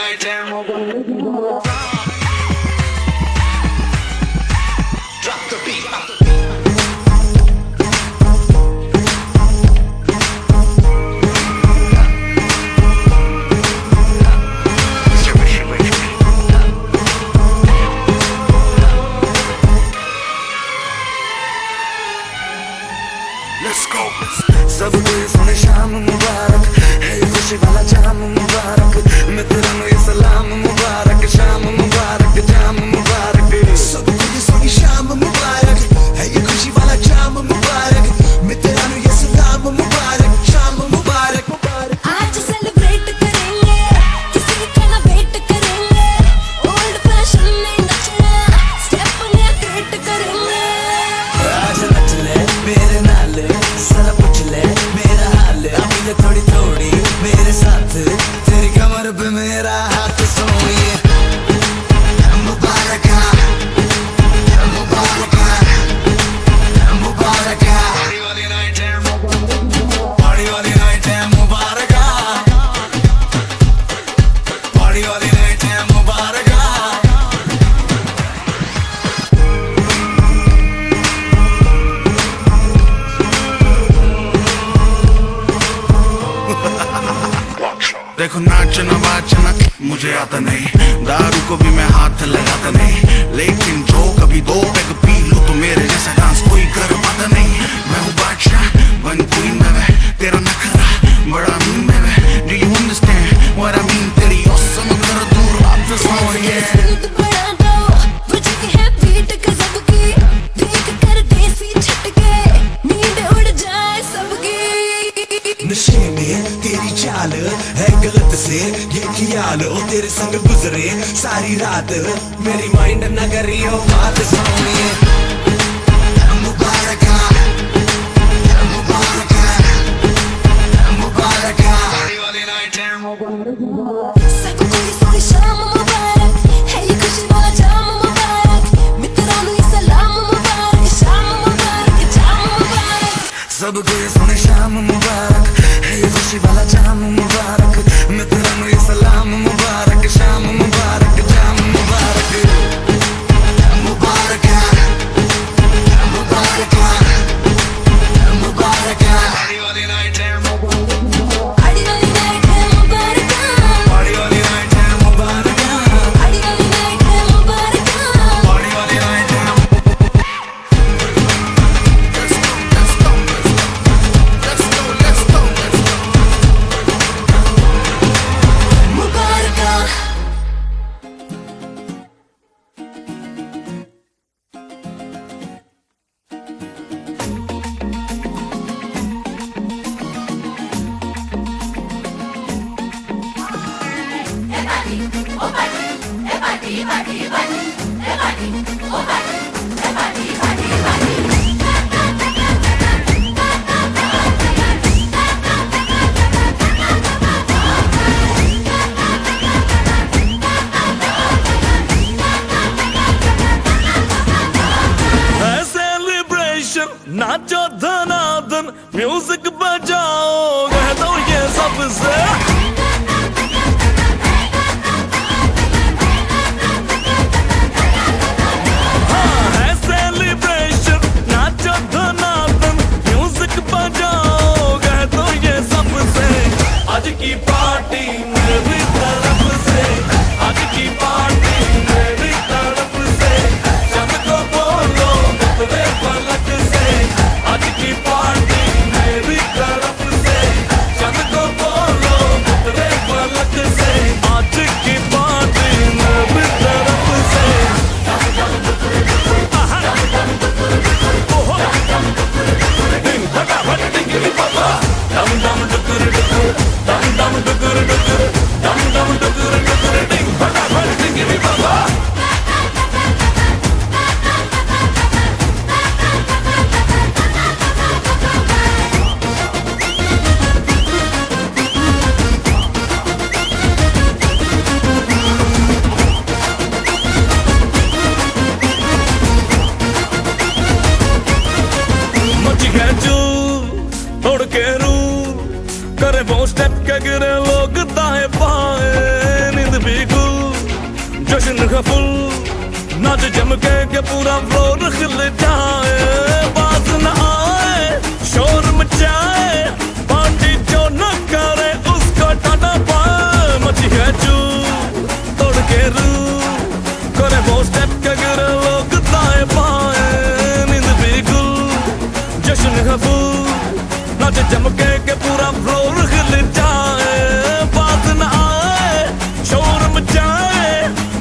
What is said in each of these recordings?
night and drop the beat. Let's go. सबको ये सोने शाम मुबारक है, ये खुशी वाला जाम मुबारक, मित्रों ये सलाम मुबारक, शाम मुबारक, जाम मुबारक। सबको ये सोनी शाम मुबारक है, ये खुशी वाला जाम मुबारक, मित्रों ये सलाम मुबारक, शाम मुबारक। आज सेलिब्रेट करेंगे, किसी का ना वेट करेंगे, ओल्ड फैशन में नचना, स्टेप ने क्रिएट करेंगे। आज नच ले मेरे नाल, सारा पूछ ले मेरा हाल, अभी ले थोड़ी थोड़ी मेरे साथ, तेरी कमर पे मेरा हाथ सोनिए। मुबारक मुबारक मुबारक, Party वाली night and पार्टी वाली नाइट है मुबारक, पार्टी वाली नाइट है मुबारक। देखो नाचना वाचना मुझे आता नहीं, दारू को भी मैं हाथ लगाता नहीं, लेकिन जो कभी दो पैग पी लूं तो मेरे जैसा डांस कोई कर पाता नहीं। मैं हूँ बादशाह बन क्वीन में वे, तेरा नखरा बड़ा मीन में वे। Do you understand what I mean? तेरी औसम कर दूर वापस होइए। स्पीड बढ़ा दो, बज के है बीट गजब की, देख कर देसी झटके, नींद उड़ जाए सबकी। नशे में तेरी चाल है गलत से ये ख्याल, ओ तेरे संग गुजरे सारी रात, मेरी माइंड न करियो बात सोनिए। मुबारक मुबारक मुबारक, party वाली night and सबको ये सोनी शाम मुबारक है, ये खुशी वाला जाम मुबारक, मित्रों ये सलाम मुबारक, शाम मुबारक, जाम मुबारक। सबको ये सोने शाम मुबारक है, ये खुशी वाला जाम मुबारक, मित्रों ये सलाम मुबारक, शाम मुबारक, जाम मुबारक। मुबारक मुबारक मुबारक, party वाली night and आड़ी वाली नाइट है मुबारक, पार्टी वाली नाइट है मुबारक, आड़ी वाली नाइट है मुबारक। पार्टी वाली नाइट है। Let's go, let's go, let's go, let's go, let's go। मुबारक सेलिब्रेशन नाचो धनादन, म्यूजिक बजाओ कह दो ये सबसे। हाँ है सेलिब्रेशन नाचो धनादन, म्यूजिक बजाओ कह दो ये सबसे। आज की पार्टी मेरी तरफ से, आज की पार्टी मेरी तरफ से, चंद को बोलो तेरे पलक से। आज की पार्टी मेरी तरफ से, चंद को बोलो तेरे पलक से। आज की पार्टी मेरी तरफ से। ओहो दिन फटाफट टिंगरी पापा, दम दम डुकुर डुकुर, दम दम डुकुर डुकुर, दम दम डुकुर डुकुर, डिंग फटाफट टिंगरी पापा। मची है जो तोड़ के रू करे वो स्टेप के गिरे लोग दाएं बाएं, नींद भी है फुल नाच जम के पूरा फ्लोर खिल जाए बात न आए शोर मचाए पार्टी जो न करे उसको टाटा पाए मची है चू तोड़ के रू करे वो स्टेप के गिरे लोग ताए पाए नींद बिल्कुल जश्न है फुल नाच जम के पूरा फ्लोर खिल जाए बात न आए शोर मचाए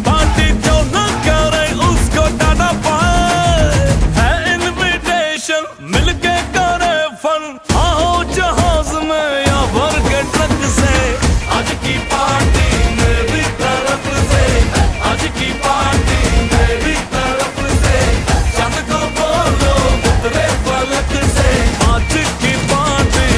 पार्टी जो न करे उसको टाटा पाए है इनविटेशन मिलके करे फन आओ जहाज में या भर के ट्रक से आज की पार्टी मेरी तरफ से आज की पार्टी मेरी तरफ से चंद को बोलो उतरे फलक से आज की पार्टी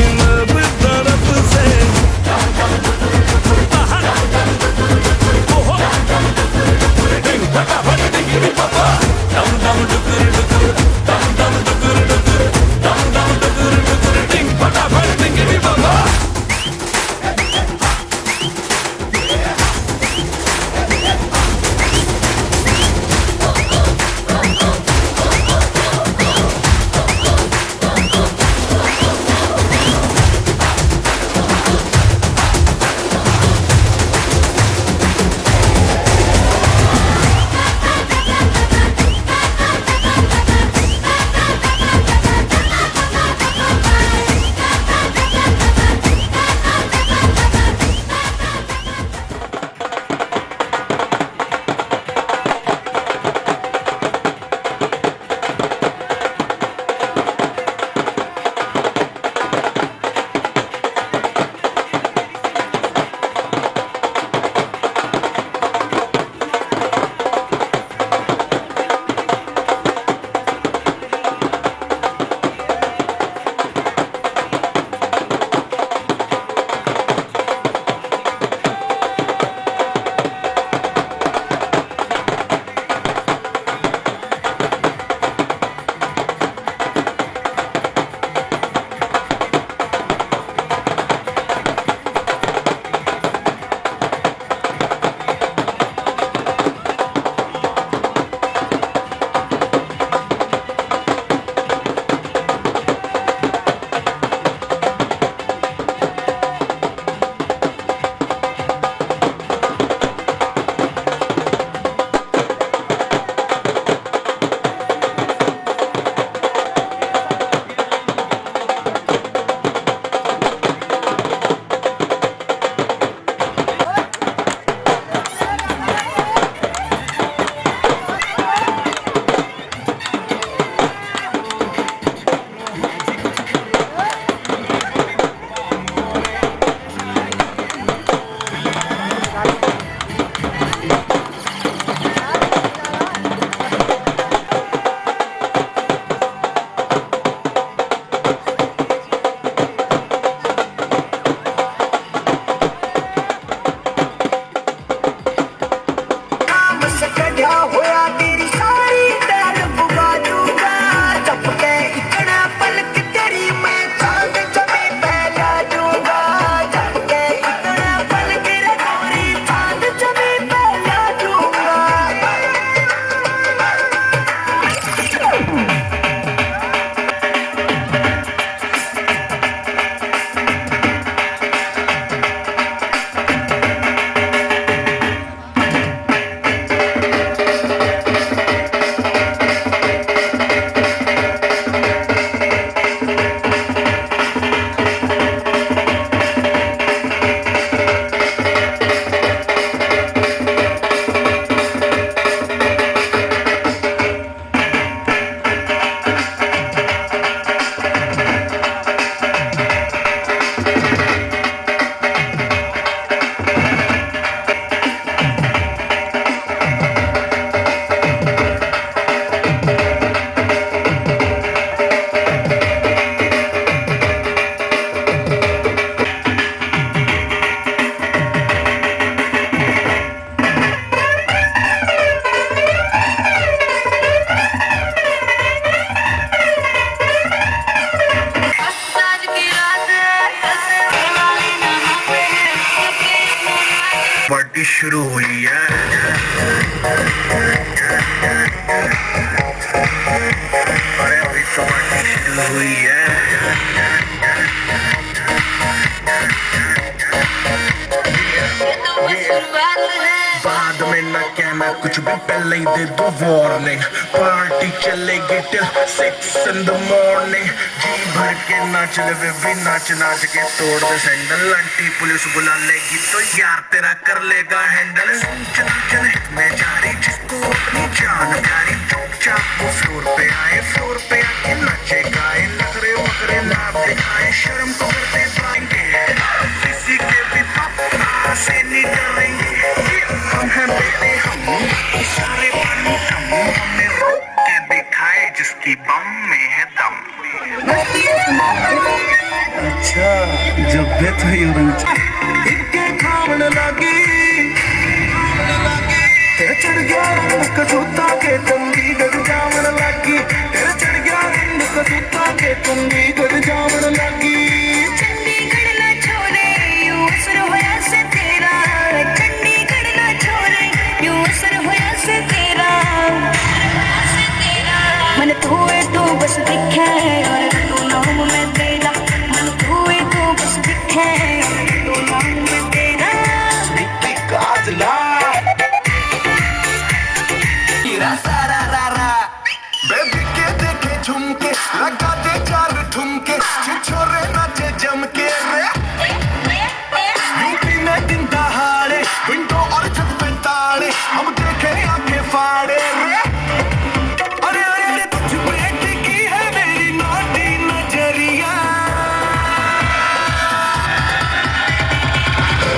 हुई है। बाद में न कहना कुछ भी, पहले ही दे दो वार्निंग। पार्टी चलेगी till 6 in the morning। जी भर के नाच ले बेबी, नाच नाच के तोड़ दे सैंडल। आंटी पुलिस बुला लेगी तो यार तेरा कर लेगा हैंडल। चल चल हिट में जारी, जिसको अपनी जान प्यारी। चुपचाप वो फ्लोर पे आए, फ्लोर पे आके नाचे गाए। नखरे वखरे ना दिखाए, शर्म को करते पाएंगे। किसी के भी पापा से नहीं डरेंगे। हम हैं बेटे हम, सारे पानी हम। हमने रोक के दिखाए जिसकी बम में है दम। अच्छा जब भी तो इनके खामने लगी, तेरे चढ़ गया कसूता के तंगी गद जामन लगी। तेरे चढ़ गया कसूता के तंगी गद जामन लगी। चंडीगढ़ ना छोड़े यूं असर होया से तेरा। चंडीगढ़ ना छोड़े यूं असर होया से तेरा। मन तू है तू बस दिखे और तू नाम में तेरा। मन तू है तू बस दिखे और तू नाम में तेरा। निकी काजला हीरा सारा रारा। बेबी के देखे झुमके, लगा दे चार ठुमके। छिछोरे नाचे जम के रे। यूपी में दिन दहाड़े, विंडो और छत पे ताड़े। हम देखे आंखें फाड़े रे। अरे अरे अरे तुझ पे टिकी है मेरी नौटी नजरिया।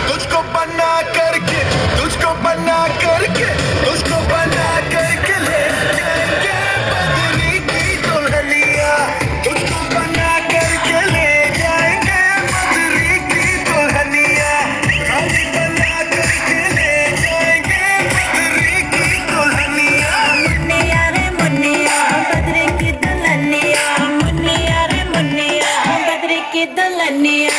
तुझको बना करके, तुझको बना करके, तुझको बना करके ले जाएंगे बदरी की दुल्हनिया। तुझको बना करके ले जाएंगे बदरी की दुल्हनिया। हम बना करके ले जाएंगे बदरी की दुल्हनिया। मुन्निया रे मुन्निया बदरी की दुल्हनिया। मुन्निया रे मुन्निया बदरी की दुल्हनिया।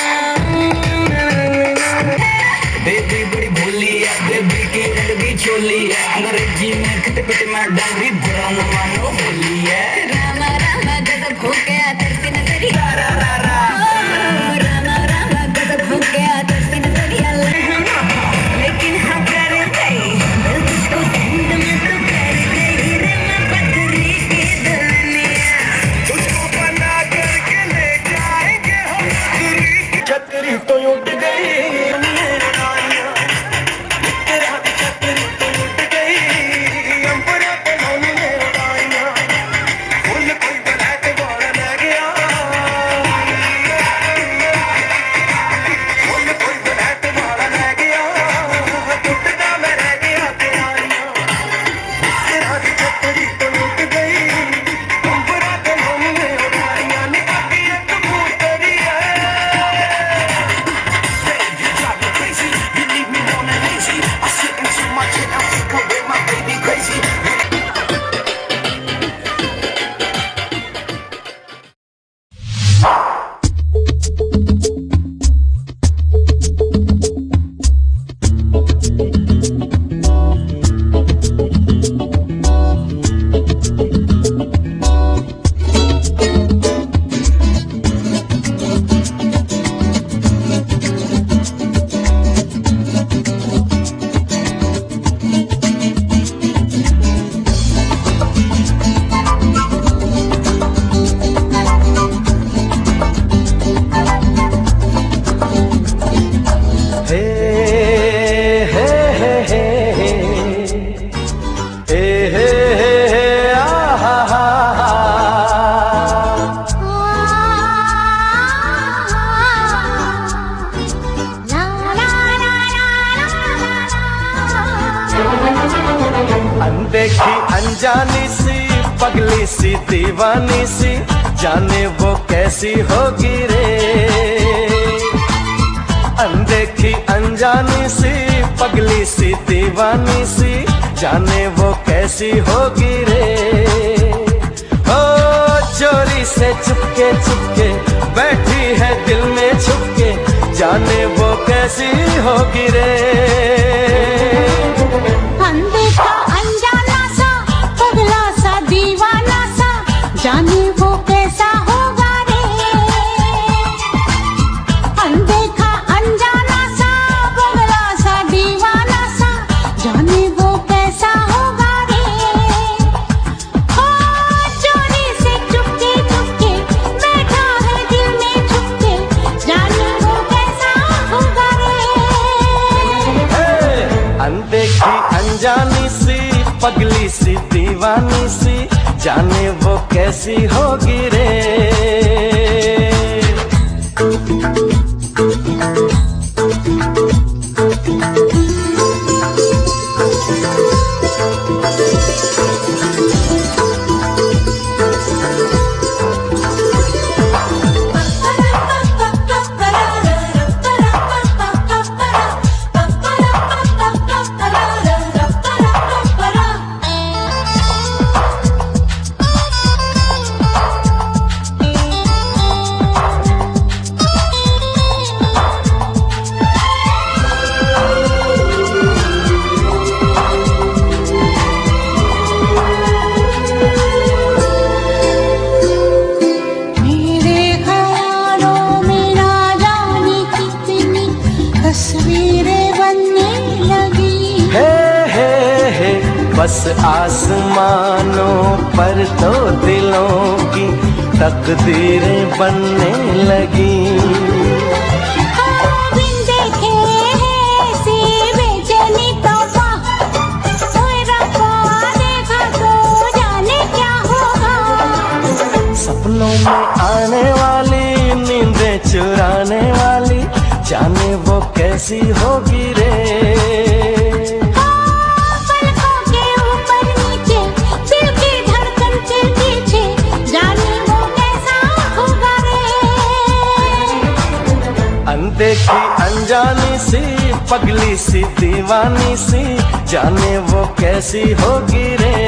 बेबी बड़ी भोली है, बेबी की रंग भी चोली है। अंग्रेजी में खट पिट में डांगरी, बुरा न मानो होली है। रामा रामा गजब हो गया तेरी नजरिया। रामा रामा गजब हो गया तेरी नजरिया। लेकिन हम करेंगे दिल तुझको ढूंढ में तो कर गई रे मैं बदरी की दुल्हनिया। तुझको बना करके ले जाएंगे हम बदरी की। छतरी तो उठ गई, तेरा छतरी तो उठ गई। अंबरा पे हमने उड़ाइयां, फूल कोई बना के बोल ले गया। फूल कोई बना के बोल ले गया। टूटना मैं रह गया तेराइयां। तेरा छतरी तो उठ गई, अंबरा पे हमने उड़ाइयां। निकाल के एक कबूतरी है। You drive me crazy, you leave me warm and lazy. I sit into my chair and think away my baby crazy. अनदेखी अनजानी सी पगली सी दीवानी सी, जाने वो कैसी होगी रे। अनदेखी अनजानी सी पगली सी दीवानी सी, जाने वो कैसी होगी रे। ओ चोरी से चुपके चुपके बैठी है दिल में छुपके, जाने वो कैसी होगी रे। अनदेखा अनजाना सा पगला सा दीवाना सा, जाने वो कैसा होगा दीवानी सी, जाने वो कैसी होगी रे। बस आसमानों पर तो दिलों की तकदीरें बनने लगी। देखे ऐसी बेचैनी तौबा, कोई रब्बा देखा तो जाने क्या होगा। सपनों में आने वाली, नींदें चुराने वाली, जाने वो कैसी होगी रे। देखी अनजानी सी, पगली सी दीवानी सी, जाने वो कैसी होगी रे।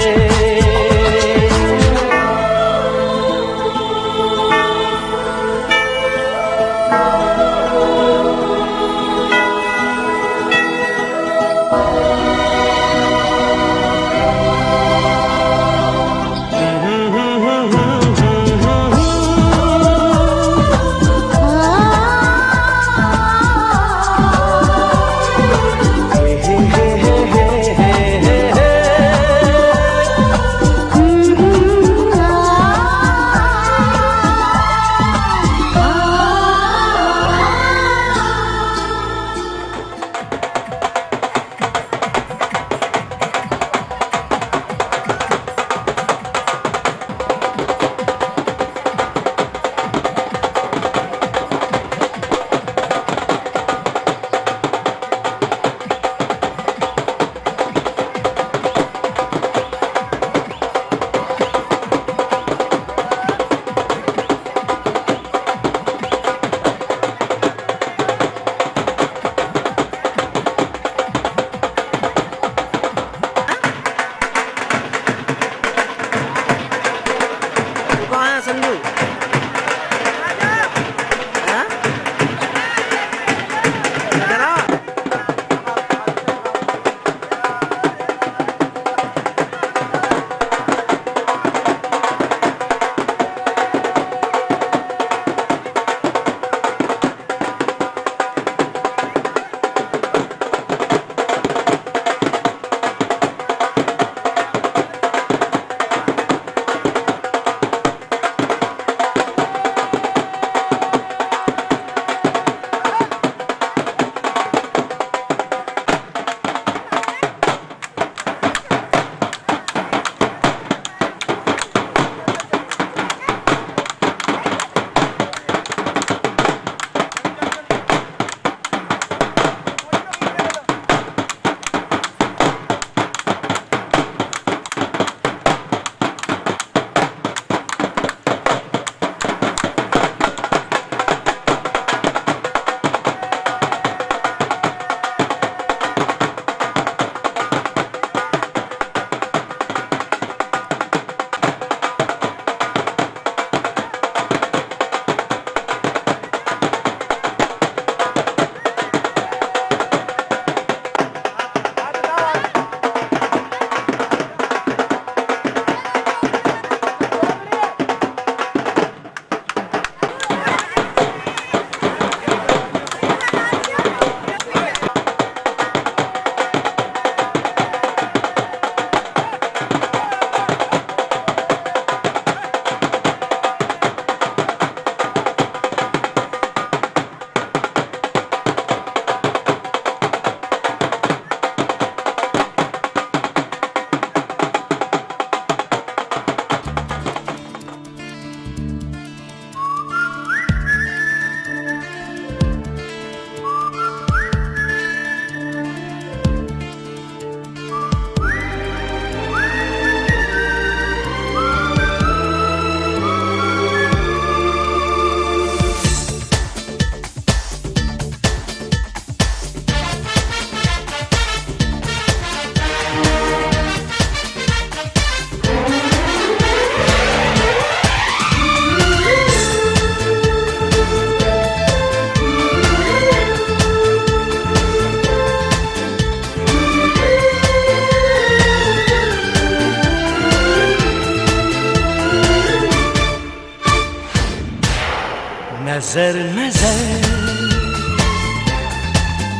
नजर नजर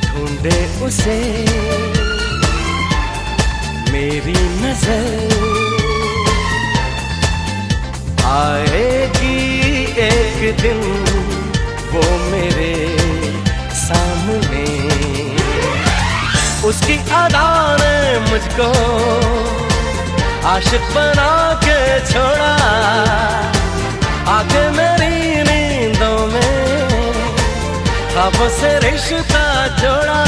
ढूंढे उसे मेरी नजर, आएगी एक दिन वो मेरे सामने। उसकी अदा ने मुझको आशिक बना के छोड़ा, आके मेरी नींदों में ख्वाबों से रिश्ता जोड़ा।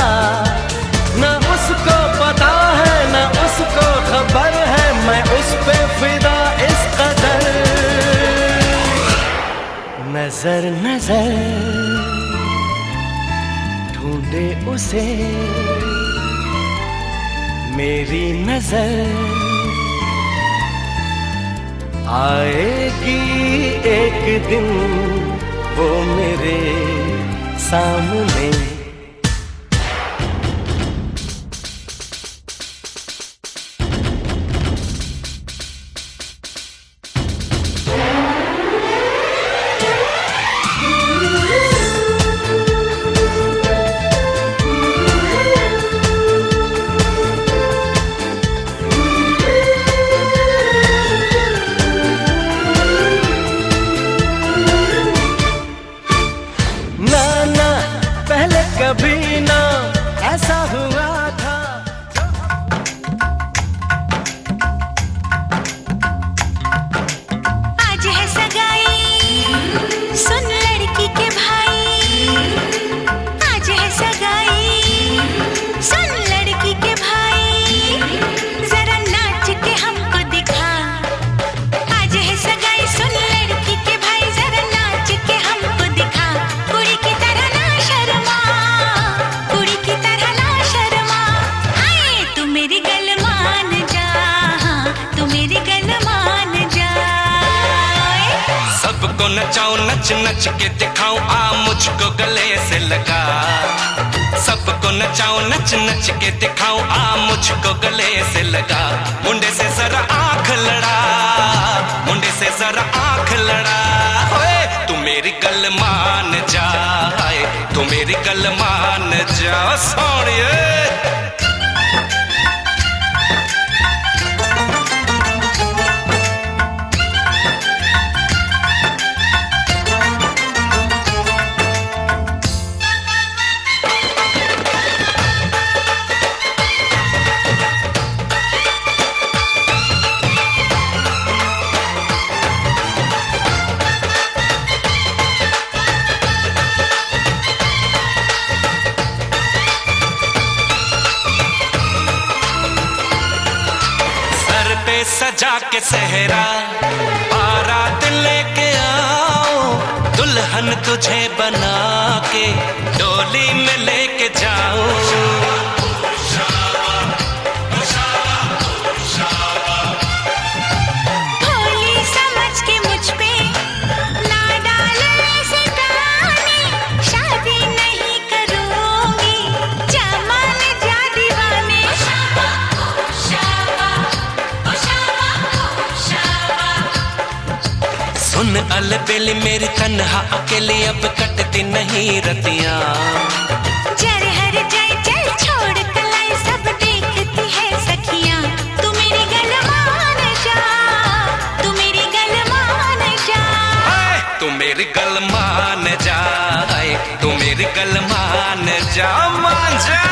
न उसको पता है न उसको खबर है, मैं उस पे फिदा इस कदर। नजर नजर ढूंढे उसे मेरी नजर, आएगी एक दिन वो मेरे सामने। कभी ना ऐसा हुआ था। आज है सगाई सुन लड़की के भाई, आज है सगाई सुन लड़की के भाई, जरा नाच के हमको दिखा। आज है सगाई सुन लड़की के भाई, जरा नाच के हमको दिखा। कुड़ी की तरह ना शर्मा, कुड़ी की तरह ना शर्मा। आए तू मेरी गल मान जा, तू मेरी गल मान जा। सबको नचाऊं नच नच के दिखाऊं, आ मुझको गले से लगा। सबको नचाऊं नच नच के दिखाऊं, आ मुझको गले से लगा। मुंडे से जरा आंख लड़ा, मुंडे से जरा आंख लड़ा। ओए तू मेरी गल मान जा, तू मेरी गल मान जा सोनिए। सजा के सहरा बारात लेके आओ, दुल्हन तुझे बना के डोली में लेके जाओ। भोली समझ के मुझ पे ना डाल ऐसे ताने, शादी नहीं करूंगी जा मान जा दीवाने। सुन अलबेली मेरी तन्हा अकेली, अब कटती नहीं रतियां। जर हर जाए चल छोड़ कलाई, सब देखती है सखियां। तू मेरी गल मान जा, तू मेरी गल मान जा। तू मेरी गल मान जा, तू मेरी गल मान जा, मान जा।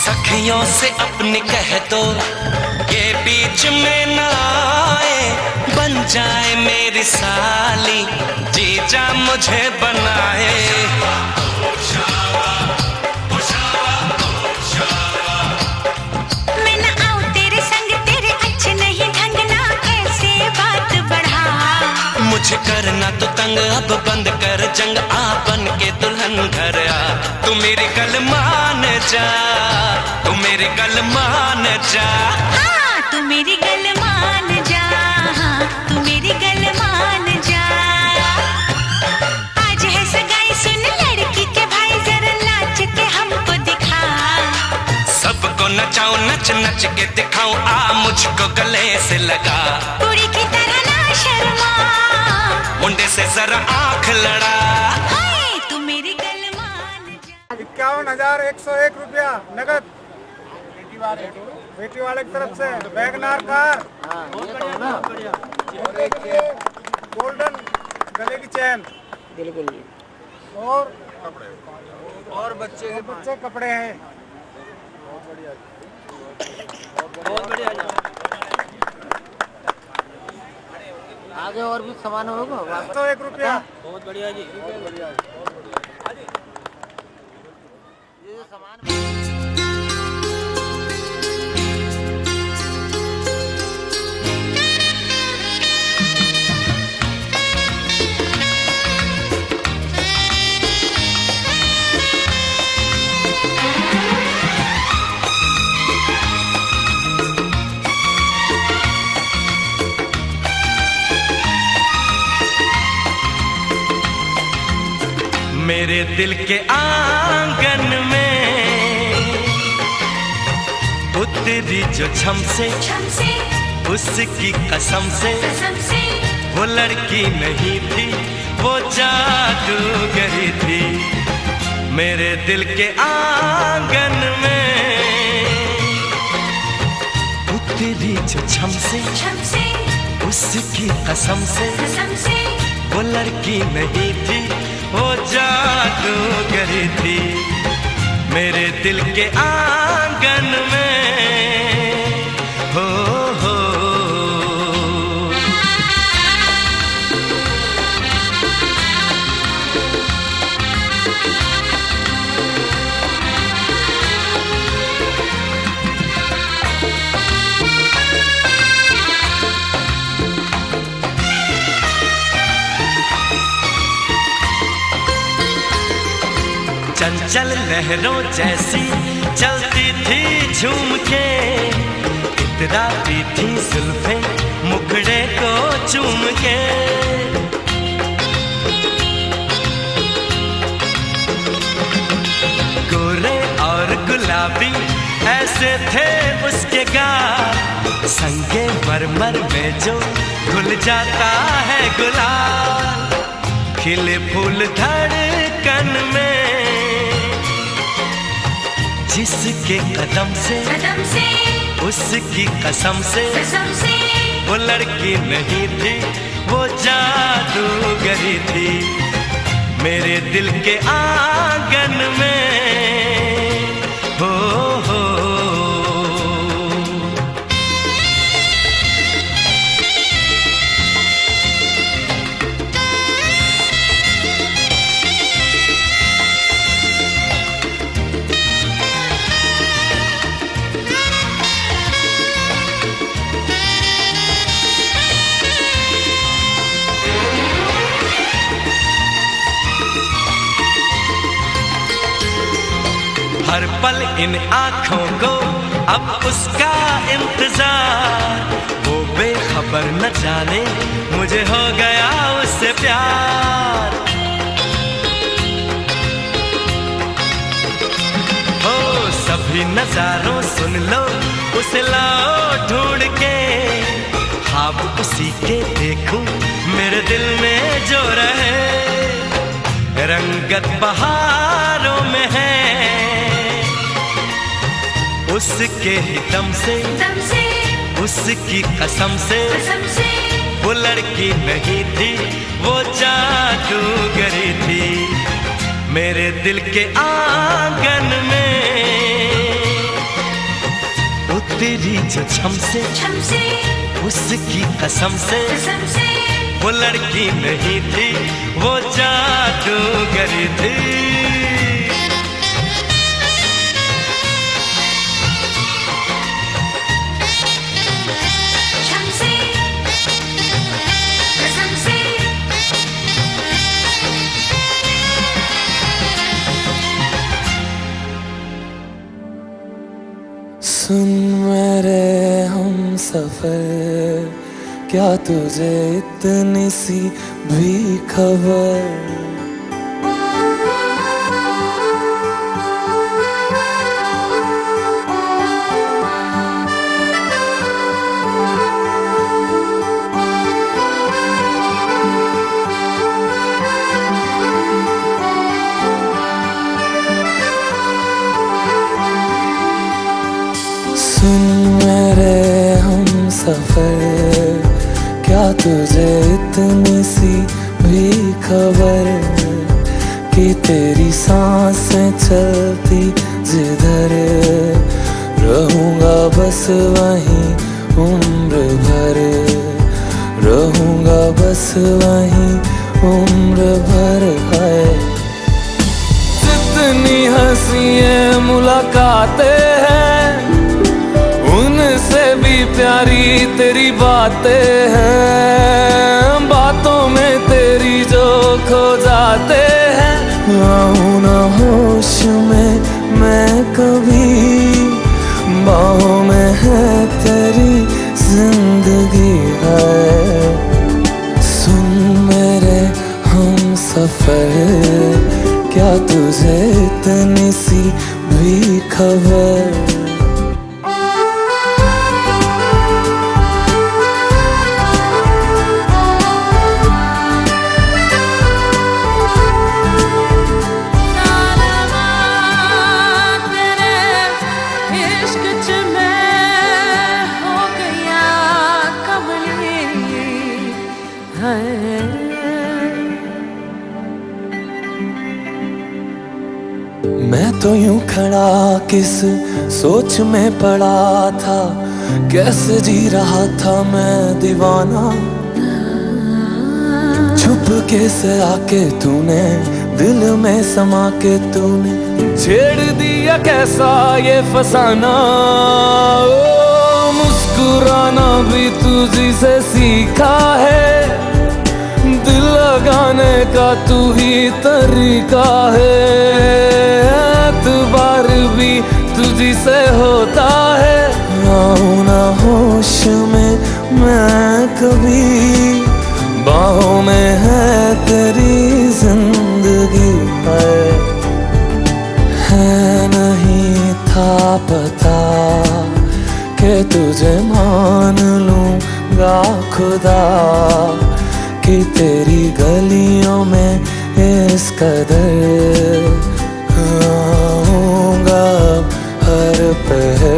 सखियों से अपनी कह दो ये बीच में ना आए, बन जाए मेरी साली रानी जीजा मुझे बनाए। मैं न आऊं तेरे संग, तेरे अच्छे नहीं ढंग ना ऐसे बात बढ़ा। मुझे करना तो तंग, अब बंद कर जंग, आ बन के दुल्हन घर आ। तू मेरी गल मान जा, तू मेरी गल मान जा। हाँ तू मेरी गल मान जा, हाँ तू मेरी गल मान जा। आज है सगाई सुन लड़की के भाई, जरा नाच के हमको दिखा। सबको नचाऊं नच नच के दिखाऊं, आ मुझको गले से लगा। कुड़ी की तरह ना शर्मा, मुंडे से जरा आंख लड़ा। हाय तू मेरी गल मान जा। 51,101 रुपया नगद बेटी वाले की तरफ से। वैगनार कार और एक गोल्डन गले की चैन, बिल्कुल। और बच्चे कपड़े हैं। बहुत बढ़िया आगे और भी सामान होगा। 101 रुपया। बहुत बढ़िया जी, बहुत बढ़िया। ये सामान मेरे दिल के आंगन में उतरी जो छम से, उसकी कसम से वो लड़की नहीं थी, वो जादूगरी थी। मेरे दिल के आंगन में उतरी जो छम से, उसकी कसम से वो लड़की नहीं थी, वो जादूगरी थी। मेरे दिल के आंगन में हो। चंचल लहरों जैसी चलती थी झूम के, इतराती थी जुल्फें मुखड़े को चूम के। गोरे और गुलाबी ऐसे थे उसके गाल, संगे मरमर में जो घुल जाता है गुलाल। खिले फूल धड़कन में जिसके कदम से उसकी कसम से वो लड़की नहीं थी, वो जादूगरी थी। मेरे दिल के आंगन में हो। हर पल इन आँखों को अब उसका इंतजार, वो बेखबर न जाने मुझे हो गया उससे प्यार। हो सभी नजारों सुन लो उसे लाओ ढूंढ के, ख्वाब उसी के देखूं मेरे दिल में जो रहे। रंगत बहारों में है उसके ही दम से उसकी कसम से वो लड़की नहीं थी, वो जादूगरी थी। मेरे दिल के आंगन में उतरी जो छम से उसकी कसम से वो लड़की नहीं थी, वो जादूगर थी। सुन मेरे हम सफर, क्या तुझे इतनी सी भी खबर? सुन मेरे हम सफर, क्या तुझे इतनी सी भी खबर कि तेरी सांसें चलती जिधर, रहूंगा बस वहीं उम्र भर, रहूंगा बस वहीं उम्र भर। है जितनी हंसी मुलाकातें हैं, उनसे भी प्यारी तेरी बातें हैं। बातों में तेरी जो खो जाते हैं, आऊं ना होश में मैं कभी, बाहों में है तेरी जिंदगी है। सुन मेरे हम सफर, क्या तुझे इतनी सी भी खबर? मैं तो यूं खड़ा किस सोच में पड़ा था, कैसे जी रहा था मैं दीवाना। छुप के से आके तूने दिल में समा के तूने छेड़ दिया कैसा ये फसाना। ओ मुस्कुराना भी तुझी से सीखा है, दिल लगाने का तू ही तरीका है। एतबार भी तुझी से होता है, आऊं ना होश में मैं कभी, बाहों में है तेरी जिंदगी है नहीं था पता कि तुझे मान लूंगा खुदा, कि तेरी गलियों में इस कदर आऊंगा हर पहर।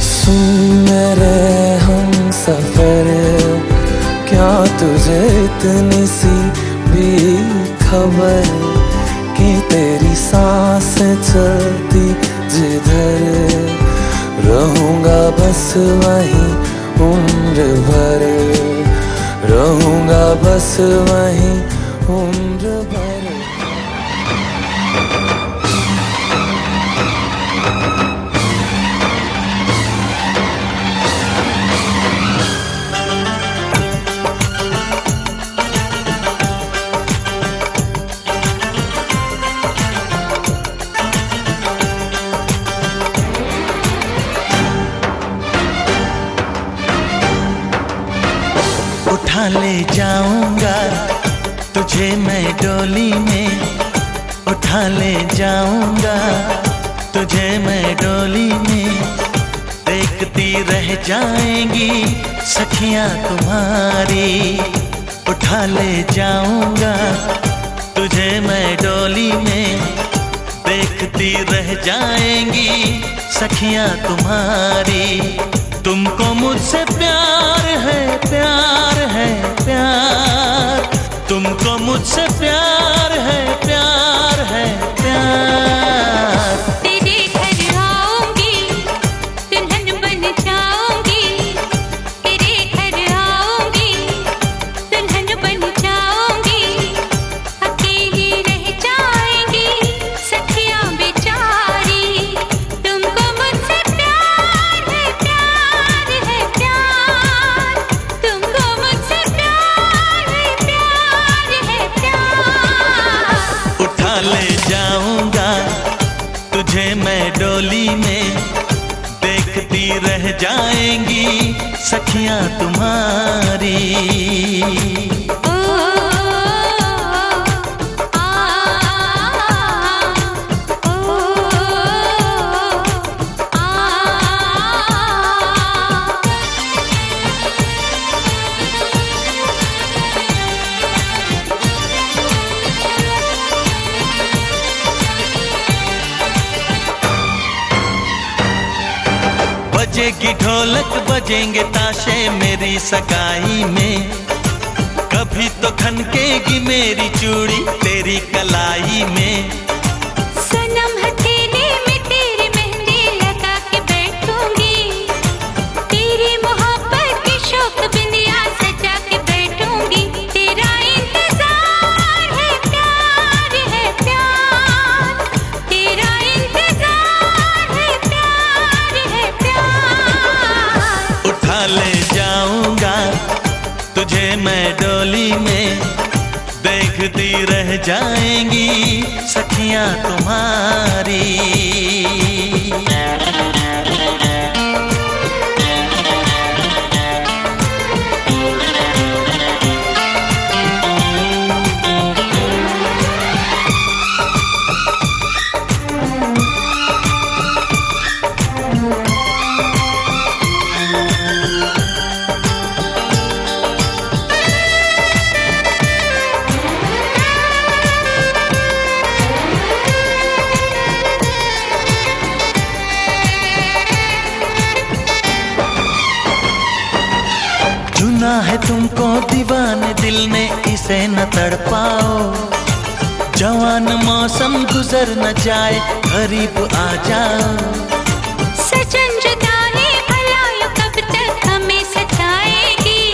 सुन मेरे हम सफर, क्या तुझे इतनी सी भी खबर कि तेरी सांसें चलती जिधर, रहूंगा बस वहीं उम्र भर, रहूंगा बस वहीं उम्र भर। उठा ले जाऊंगा तुझे मैं डोली में, उठा ले जाऊंगा तुझे मैं डोली में। देखती रह जाएंगी सखियां तुम्हारी, उठा ले जाऊंगा तुझे मैं डोली में। देखती रह जाएंगी सखियां तुम्हारी। तुमको मुझसे प्यार है, प्यार है, प्यार। तुमको मुझसे प्यार है, प्यार है, प्यार। तेरे घर आऊंगी, दुल्हन बन जाऊंगी। तेरे घर आऊंगी, सखियां तुम्हारी। बजेगी ढोलक बजेंगे ताशे मेरी सगाई में, कभी तो खनकेगी मेरी चूड़ी तेरी कलाई में। सनम हथेली में तेरी मेहंदी लगा के बैठूंगी, तेरी मोहब्बत की शौक बिंदिया सजा के बैठूंगी। तेरा इंतजार है प्यार है प्यार, तेरा इंतजार है प्यार है प्यार। उठा ले जाऊंगा तुझे मैं डोली में, देखती रह जाएंगी सखियां तुम्हारी। चुना है तुमको दीवाने दिल ने, इसे न तड़पाओ। जवान मौसम गुजर न जाए, करीब आ जाओ। सजन जुदाई भला यूं कब तक हमें सताएगी,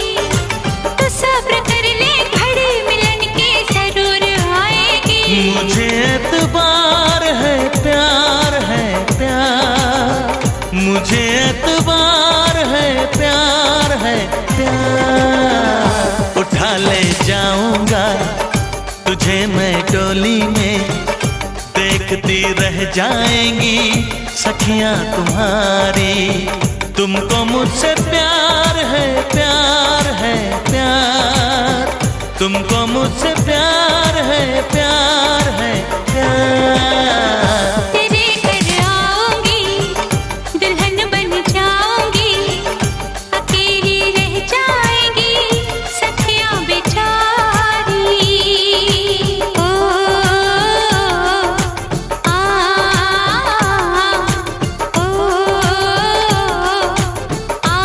तो सब्र कर ले घड़ी मिलन के जरूर आएगी। मुझे एतबार है प्यार है प्यार, मुझे एतबार है प्यार है प्यार। उठा ले जाऊंगा तुझे मैं डोली में, देखती रह जाएंगी सखियां तुम्हारी। तुमको मुझसे प्यार है प्यार है प्यार, तुमको मुझसे प्यार है प्यार है प्यार। तेरे घर आऊंगी दुल्हन बन जाऊंगी, अकेली रह जाएंगी सखियां बेचारी। ओ आ ओ आ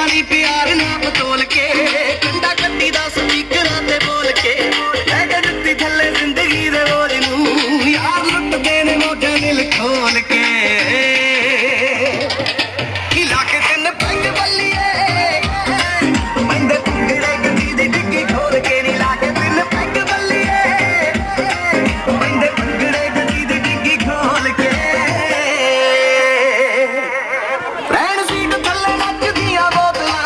नी प्यार नाप तोल के कंडा कट्टी दा स्पीकरां ते बोल के लैके दित्ती थल्ले जिंदगी दे बोझ नूं यार लुटदे ने मौजां दिल खोल के हिला के तिन पैग बल्लिए मैंदे टुकड़े गड्डी दी डिग्गी खोल के नी ला के तिन पैग बल्लिए मैंदे टुकड़े गड्डी दी डिग्गी खोल के रैन सीट थल्ले नचदियां बोतलां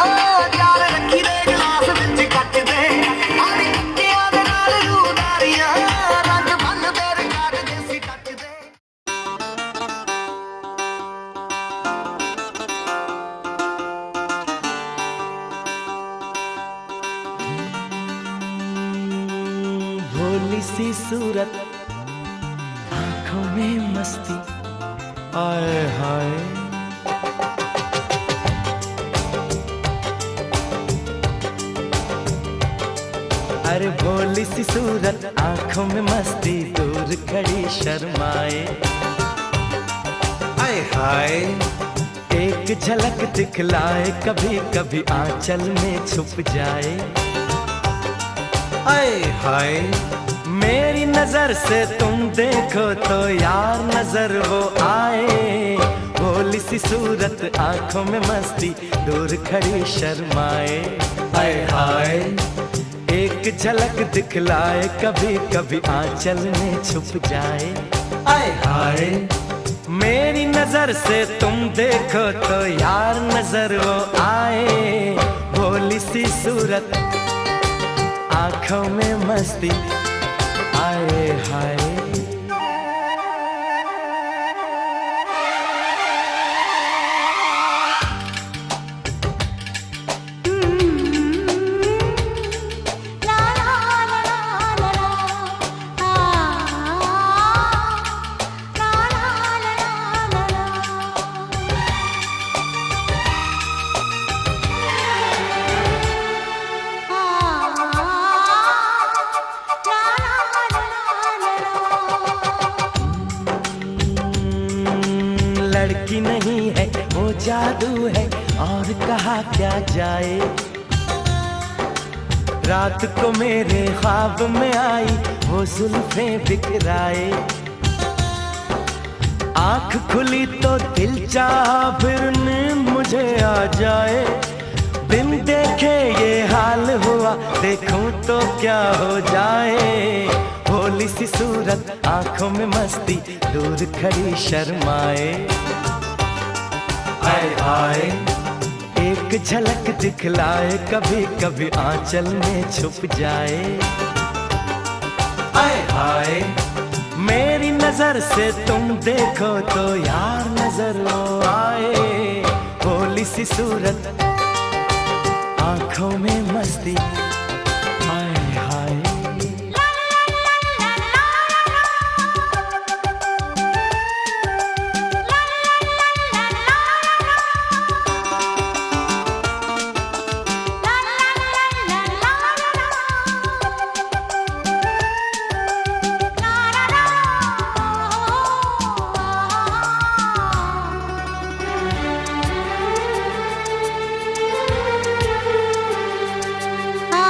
यार रखी दे गिलास विच कच दे आरी कच्चियां दे नाल रूदारियां रंग बन दे रिकार्ड देसी टच दे भोली सी सूरत आंखों में मस्ती आए हाय अरे भोली सी सूरत आंखों में मस्ती दूर खड़ी शर्माए आए हाय एक झलक दिखलाए कभी कभी आंचल में छुप जाए आए हाय मेरी नजर से तुम देखो तो यार नजर वो आए भोली सी सूरत आंखों में मस्ती दूर खड़ी शर्माए आए हाय एक झलक दिखलाए कभी कभी आंचल में छुप जाए आए हाय मेरी नजर से तुम देखो तो यार नजर वो आए भोली सी सूरत आंखों में मस्ती आए हाय लड़की नहीं है वो जादू है और कहा क्या जाए रात को मेरे ख्वाब में आई वो जुल्फें बिखराए आंख खुली तो दिल चाहा फिर नींद मुझे आ जाए बिन देखे ये हाल हुआ देखूं तो क्या हो जाए भोली सी सूरत आंखों में मस्ती दूर खड़ी शर्माए आए आए एक झलक दिखलाए कभी कभी आंचल में छुप जाए आए आए मेरी नजर से तुम देखो तो यार नजर वो आए भोली सी सूरत आंखों में मस्ती आए हाय आ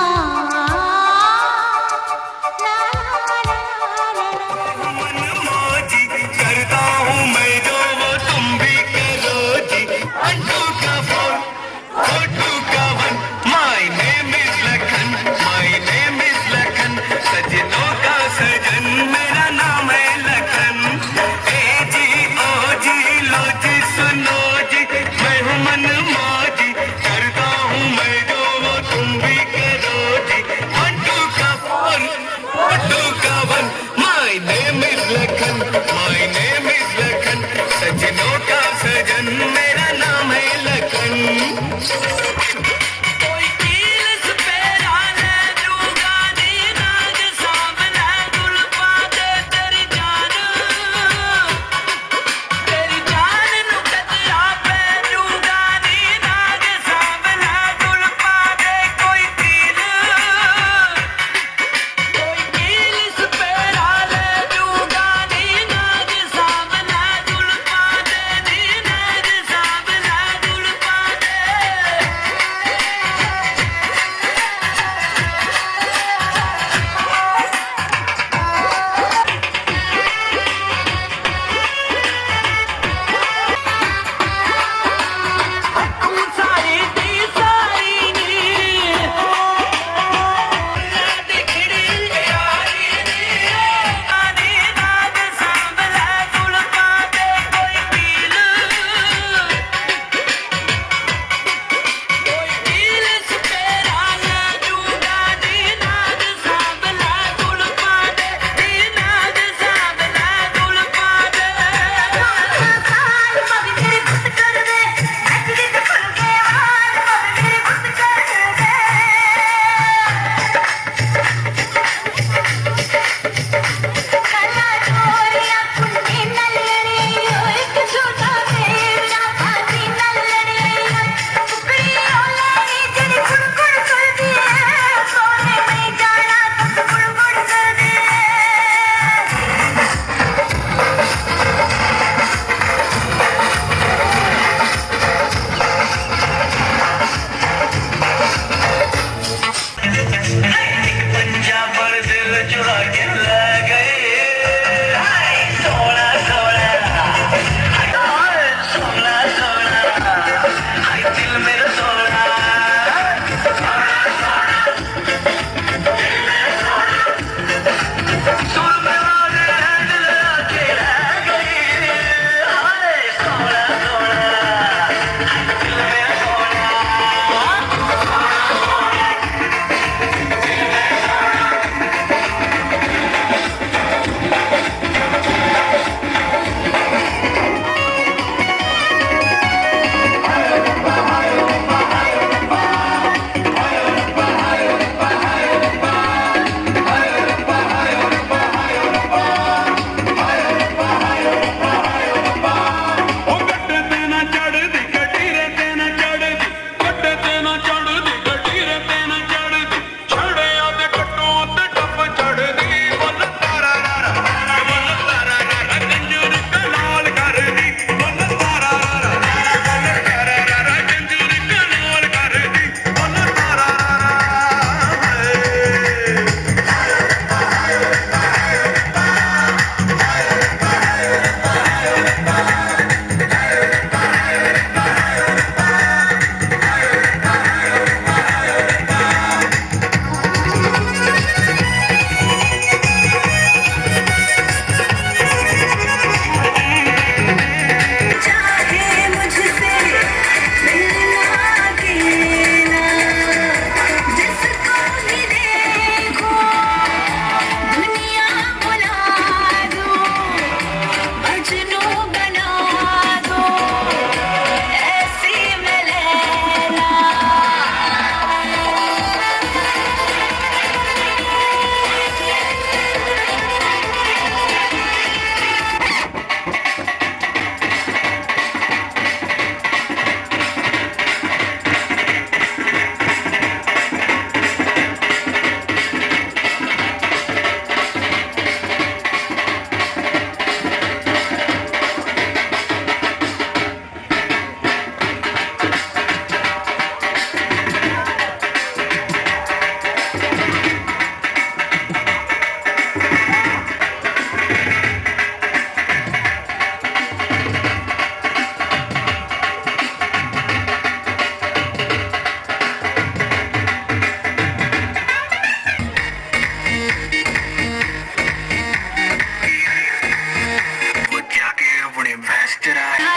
मस्त रहा।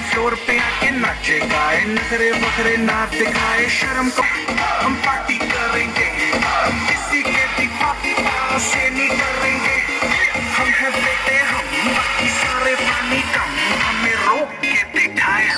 फ्लोर पे आके नाचे गाए, नखरे बखरे नाच दिखाए, शर्म को हम पार्टी करेंगे, किसी के भी पापी से नहीं करेंगे। हम है बेटे हम, बाकी सारे पानी कम, हमें रोक के दिखाया।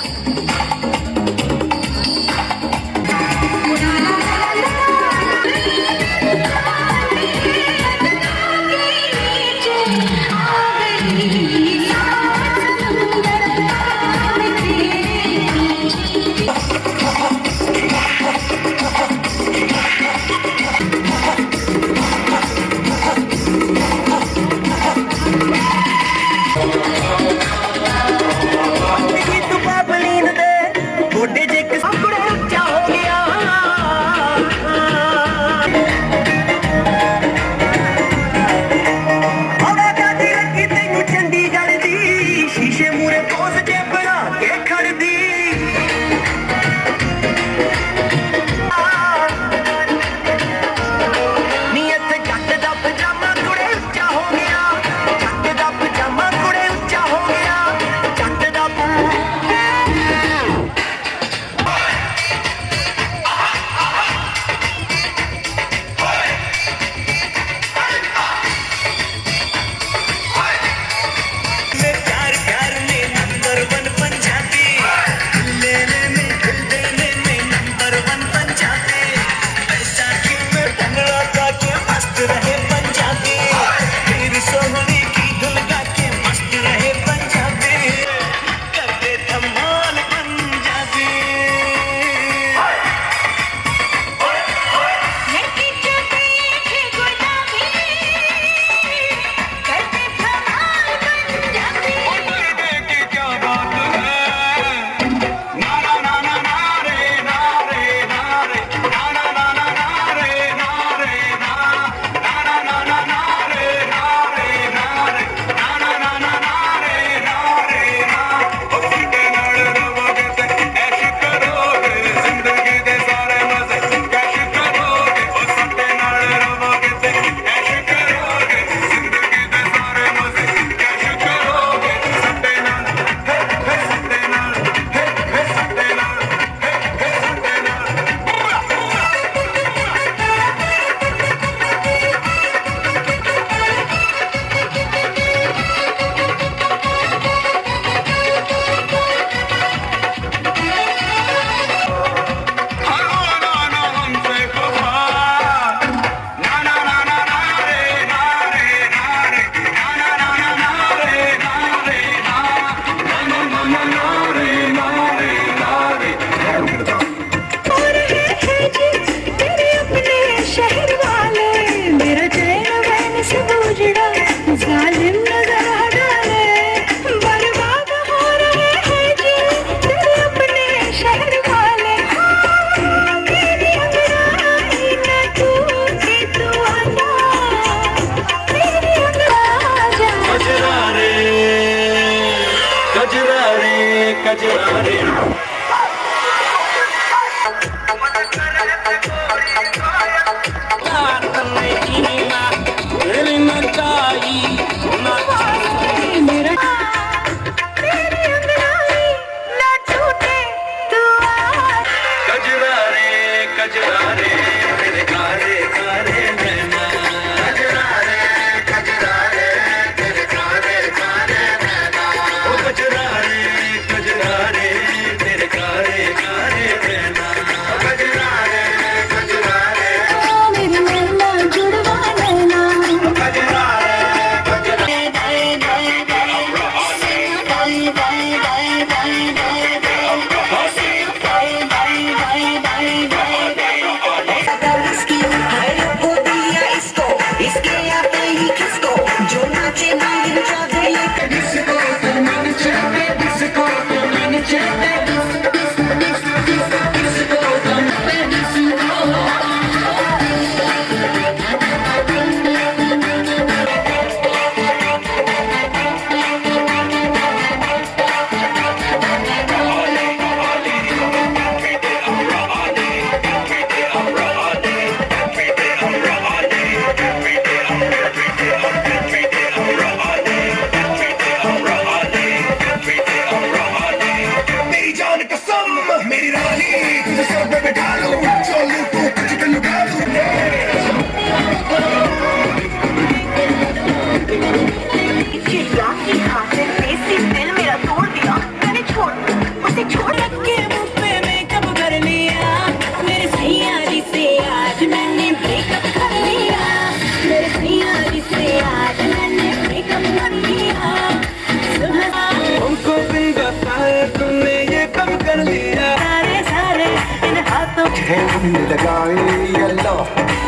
लगाए येलो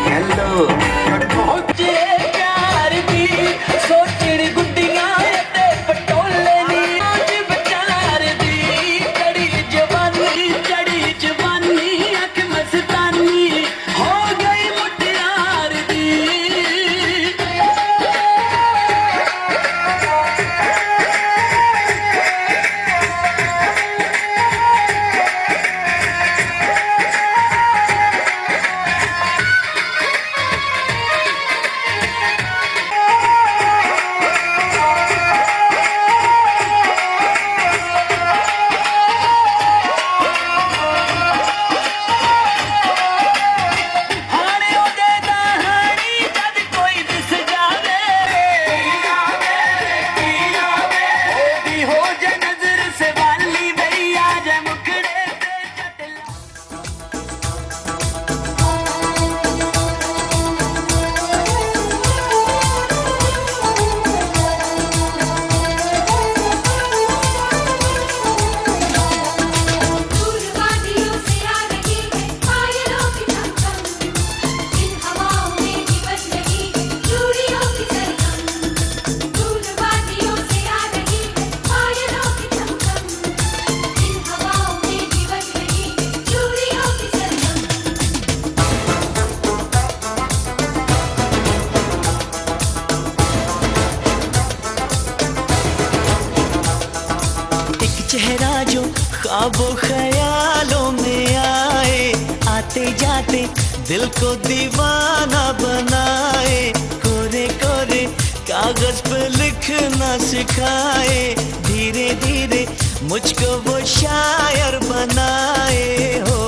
येलो पहुंचे प्यार दी सोचड़ गुड्डियां ते पटोले नी आज विचार दी चढ़ी जवानी अख मस्तानी हो गई मुटियार दी चेहरा जो ख्वाबों ख्यालों में आए आते जाते दिल को दीवाना बनाए कोरे कोरे कागज पे लिखना सिखाए धीरे धीरे मुझको वो शायर बनाए हो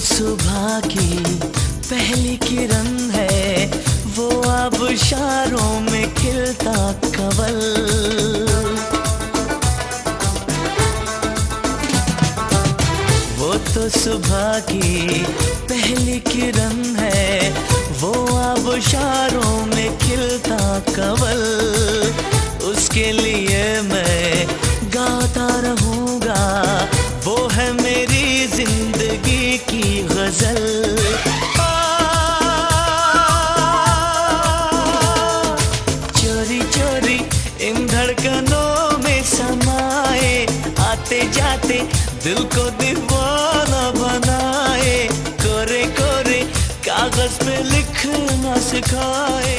सुबह की पहली किरण है वो अब इशारों में खिलता कवल वो तो सुबह की पहली किरण है वो अब इशारों में खिलता कवल उसके लिए मैं गाता रहूंगा वो है मेरी जिंदगी की गजल चोरी चोरी इन धड़कनों में समाए आते जाते दिल को दीवाना बनाए कोरे कोरे कागज पे लिखना सिखाए